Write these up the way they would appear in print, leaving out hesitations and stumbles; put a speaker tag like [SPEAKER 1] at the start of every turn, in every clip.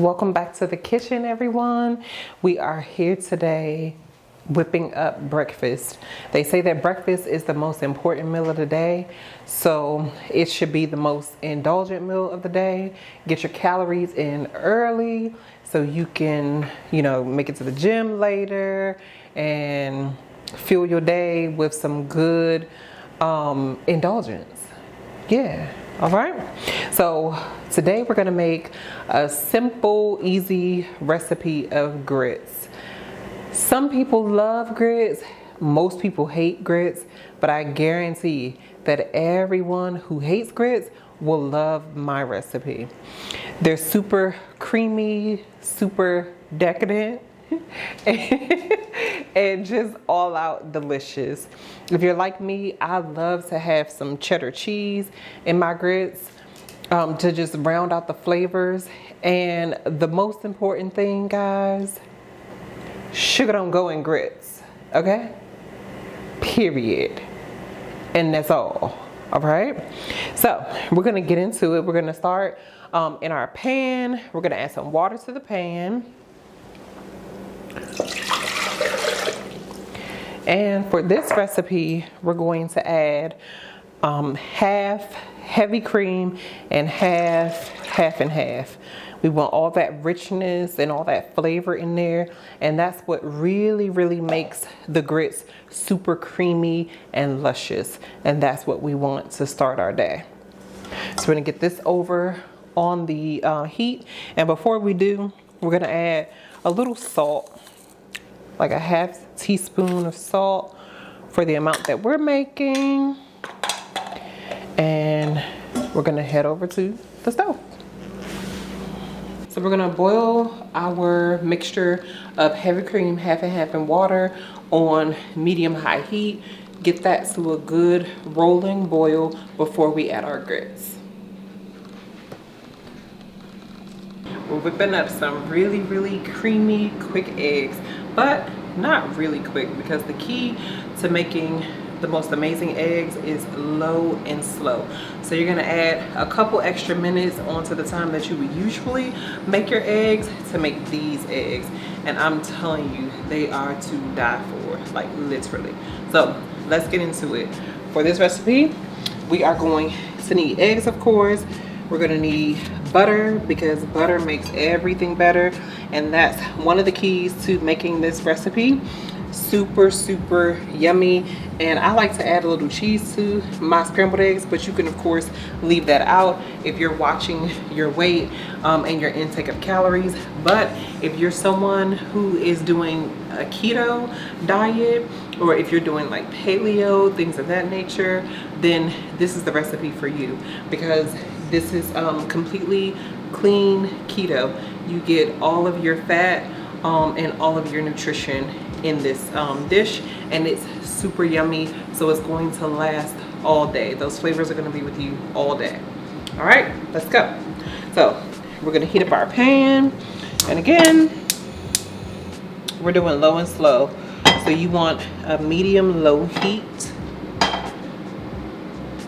[SPEAKER 1] Welcome back to the kitchen, everyone. We are here today whipping up breakfast. They say that breakfast is the most important meal of the day, so it should be the most indulgent meal of the day. Get your calories in early so you can, make it to the gym later and fuel your day with some good indulgence. Yeah. All right. So today we're going to make a simple, easy recipe of grits. Some people love grits. Most people hate grits, but I guarantee that everyone who hates grits will love my recipe. They're super creamy, super decadent, and just all out delicious. If you're like me, I love to have some cheddar cheese in my grits to just round out the flavors. And the most important thing, guys, sugar don't go in grits, okay? Period. And that's all right? So we're gonna get into it. We're gonna start in our pan. We're gonna add some water to the pan. And for this recipe, we're going to add half heavy cream and half and half. We want all that richness and all that flavor in there. And that's what really, really makes the grits super creamy and luscious. And that's what we want to start our day. So we're gonna get this over on the heat. And before we do, we're gonna add a little salt. Like a half teaspoon of salt for the amount that we're making. And we're gonna head over to the stove. So we're gonna boil our mixture of heavy cream, half and half, and water on medium-high heat. Get that to a good rolling boil before we add our grits. We're whipping up some really, really creamy, quick eggs, but not really quick, because the key to making the most amazing eggs is low and slow. So you're gonna add a couple extra minutes onto the time that you would usually make your eggs to make these eggs. And I'm telling you, they are to die for, like literally. So let's get into it. For this recipe, we are going to need eggs, of course. We're gonna need butter, because butter makes everything better, and that's one of the keys to making this recipe super, super yummy. And I like to add a little cheese to my scrambled eggs, but you can of course leave that out if you're watching your weight and your intake of calories. But if you're someone who is doing a keto diet, or if you're doing like paleo, things of that nature, then this is the recipe for you, because this is completely clean keto. You get all of your fat and all of your nutrition in this dish, and it's super yummy, so it's going to last all day. Those flavors are going to be with you all day. All right, let's go. So we're going to heat up our pan, and again, we're doing low and slow, so you want a medium low heat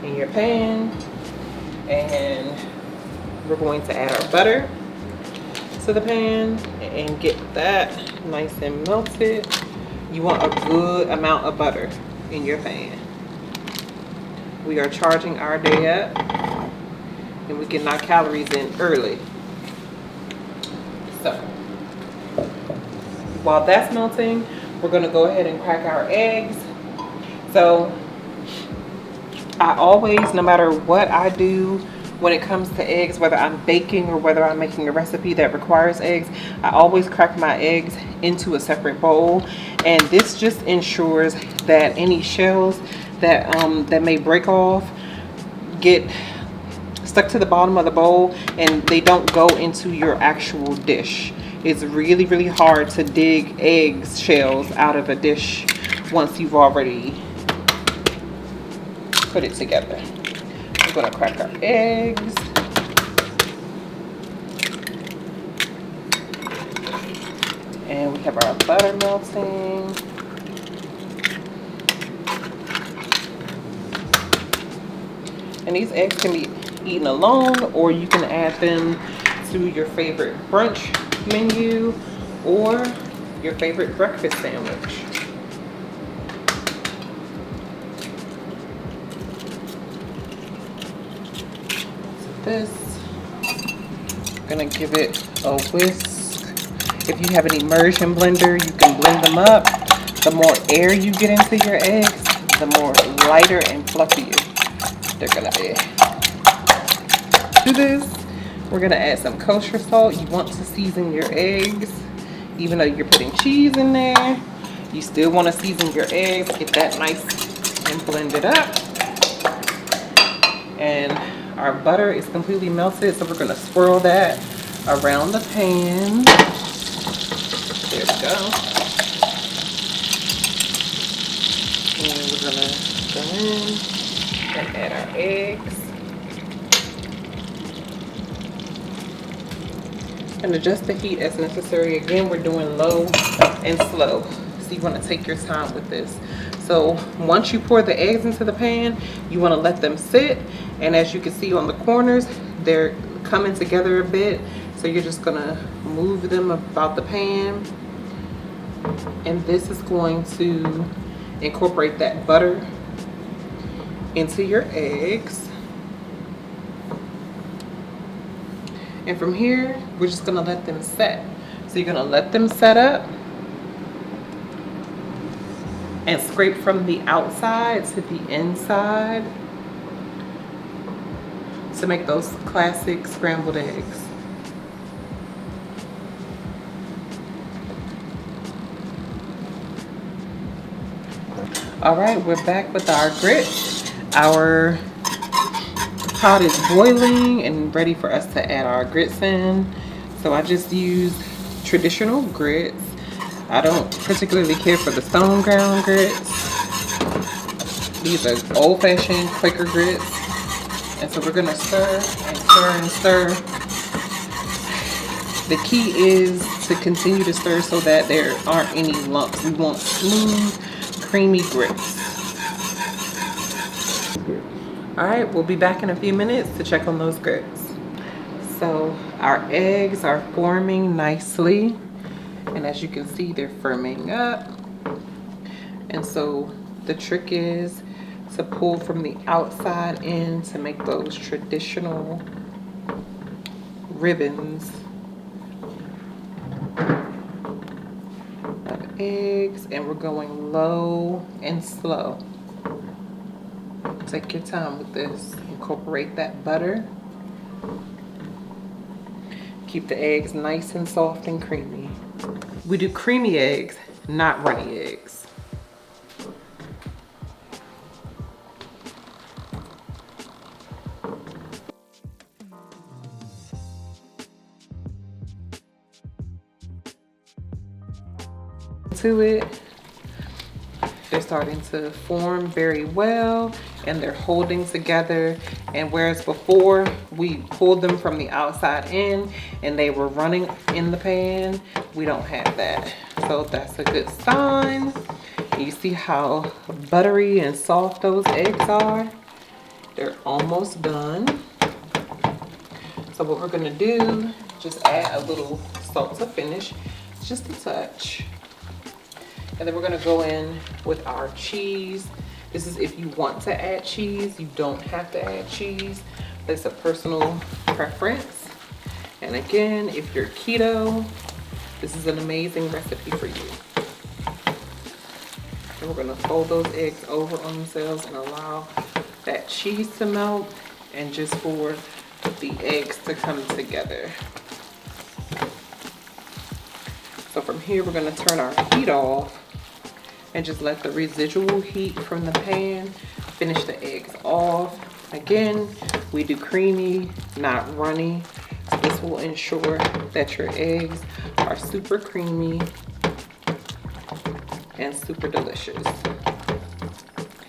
[SPEAKER 1] in your pan. And we're going to add our butter to the pan and get that nice and melted. You want a good amount of butter in your pan. We are charging our day up, and we get our calories in early. So while that's melting, we're gonna go ahead and crack our eggs. So I always, no matter what I do when it comes to eggs, whether I'm baking or whether I'm making a recipe that requires eggs, I always crack my eggs into a separate bowl. And this just ensures that any shells that that may break off get stuck to the bottom of the bowl, and they don't go into your actual dish. It's really, really hard to dig egg shells out of a dish once you've already put it together. We're gonna crack our eggs. And we have our butter melting. And these eggs can be eaten alone, or you can add them to your favorite brunch menu or your favorite breakfast sandwich. So this, I'm gonna give it a whisk. If you have an immersion blender, you can blend them up. The more air you get into your eggs, the more lighter and fluffier they're gonna be. To this, we're gonna add some kosher salt. You want to season your eggs. Even though you're putting cheese in there, you still want to season your eggs, get that nice and blended up. And our butter is completely melted, so we're going to swirl that around the pan. There we go. And we're going to go in and add our eggs. And adjust the heat as necessary. Again, we're doing low and slow, so you want to take your time with this. So once you pour the eggs into the pan, you want to let them sit, and as you can see on the corners, they're coming together a bit, so you're just gonna move them about the pan, and this is going to incorporate that butter into your eggs. And from here, we're just gonna let them set. So you're gonna let them set up and scrape from the outside to the inside to make those classic scrambled eggs. All right, we're back with our grits. Our pot is boiling and ready for us to add our grits in. So I just use traditional grits. I don't particularly care for the stone ground grits. These are old-fashioned Quaker grits. And so we're gonna stir and stir and stir. The key is to continue to stir so that there aren't any lumps. We want smooth, creamy grits. All right, we'll be back in a few minutes to check on those grits. So our eggs are forming nicely. And as you can see, they're firming up. And so the trick is to pull from the outside in to make those traditional ribbons of eggs. And we're going low and slow. Take your time with this. Incorporate that butter. Keep the eggs nice and soft and creamy. We do creamy eggs, not runny eggs. To it, they're starting to form very well and they're holding together. And whereas before we pulled them from the outside in and they were running in the pan, we don't have that. So that's a good sign. You see how buttery and soft those eggs are? They're almost done. So what we're gonna do, just add a little salt to finish, just a touch. And then we're gonna go in with our cheese. This is if you want to add cheese. You don't have to add cheese. It's a personal preference. And again, if you're keto, this is an amazing recipe for you. And we're gonna fold those eggs over on themselves and allow that cheese to melt and just for the eggs to come together. So from here, we're gonna turn our heat off and just let the residual heat from the pan finish the eggs off. Again, we do creamy, not runny. So this will ensure that your eggs are super creamy and super delicious.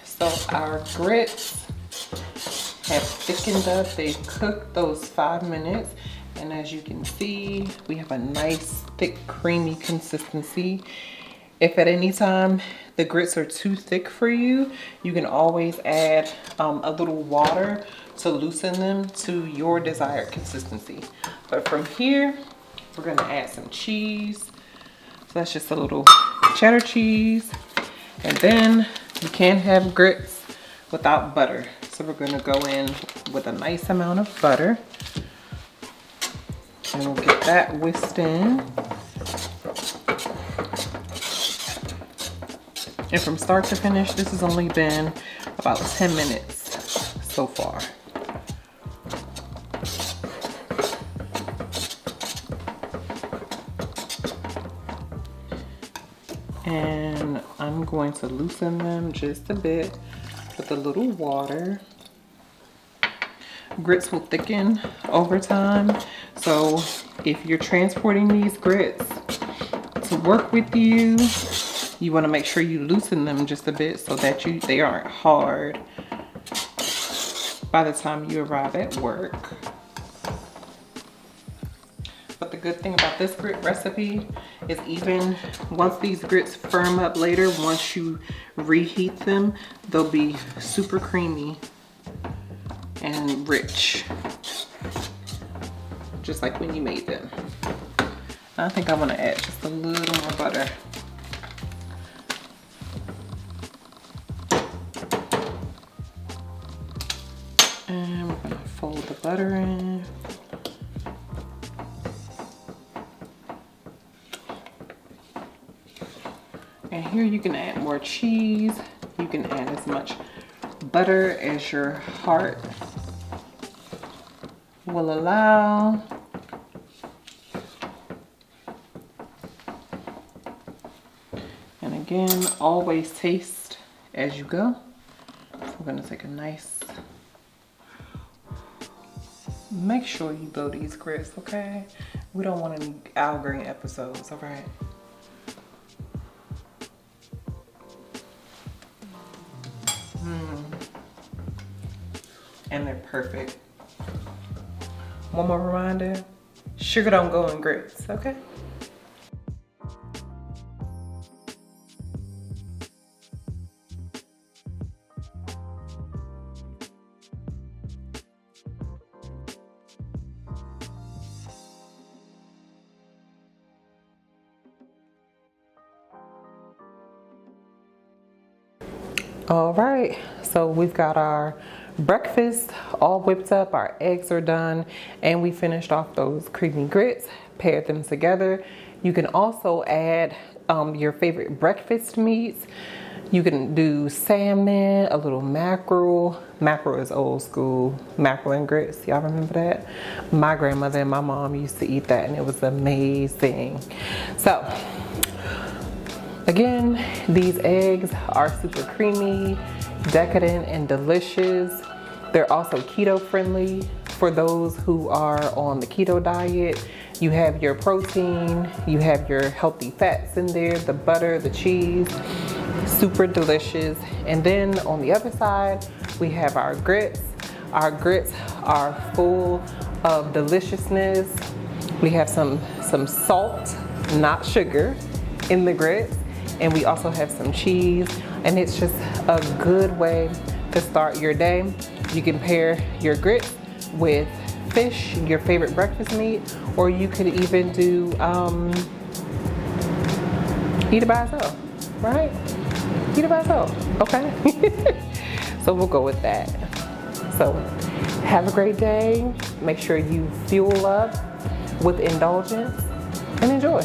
[SPEAKER 1] So our grits have thickened up. They've cooked those 5 minutes. And as you can see, we have a nice, thick, creamy consistency. If at any time the grits are too thick for you, you can always add a little water to loosen them to your desired consistency. But from here, we're gonna add some cheese. So that's just a little cheddar cheese. And then you can't have grits without butter. So we're gonna go in with a nice amount of butter. And we'll get that whisked in. And from start to finish, this has only been about 10 minutes so far. And I'm going to loosen them just a bit with a little water. Grits will thicken over time. So if you're transporting these grits to work with you, you want to make sure you loosen them just a bit so that they aren't hard by the time you arrive at work. But the good thing about this grit recipe is even once these grits firm up later, once you reheat them, they'll be super creamy and rich, just like when you made them. I think I want to add just a little more butter. And we're gonna fold the butter in. And here you can add more cheese. You can add as much butter as your heart will allow. And again, always taste as you go. So we're gonna take a nice, make sure you blow these grits, okay? We don't want any Al Green episodes, all right? And they're perfect. One more reminder, sugar don't go in grits, okay? All right, so we've got our breakfast all whipped up, our eggs are done, and we finished off those creamy grits, paired them together. You can also add your favorite breakfast meats. You can do salmon, a little mackerel. Mackerel is old school, mackerel and grits. Y'all remember that? My grandmother and my mom used to eat that and it was amazing. So, again, these eggs are super creamy, decadent, and delicious. They're also keto friendly for those who are on the keto diet. You have your protein, you have your healthy fats in there, the butter, the cheese, super delicious. And then on the other side, we have our grits. Our grits are full of deliciousness. We have some salt, not sugar, in the grits. And we also have some cheese, and it's just a good way to start your day. You can pair your grits with fish, your favorite breakfast meat, or you could even do eat it by itself, right? Eat it by itself, okay? So we'll go with that. So have a great day. Make sure you fuel up with indulgence and enjoy.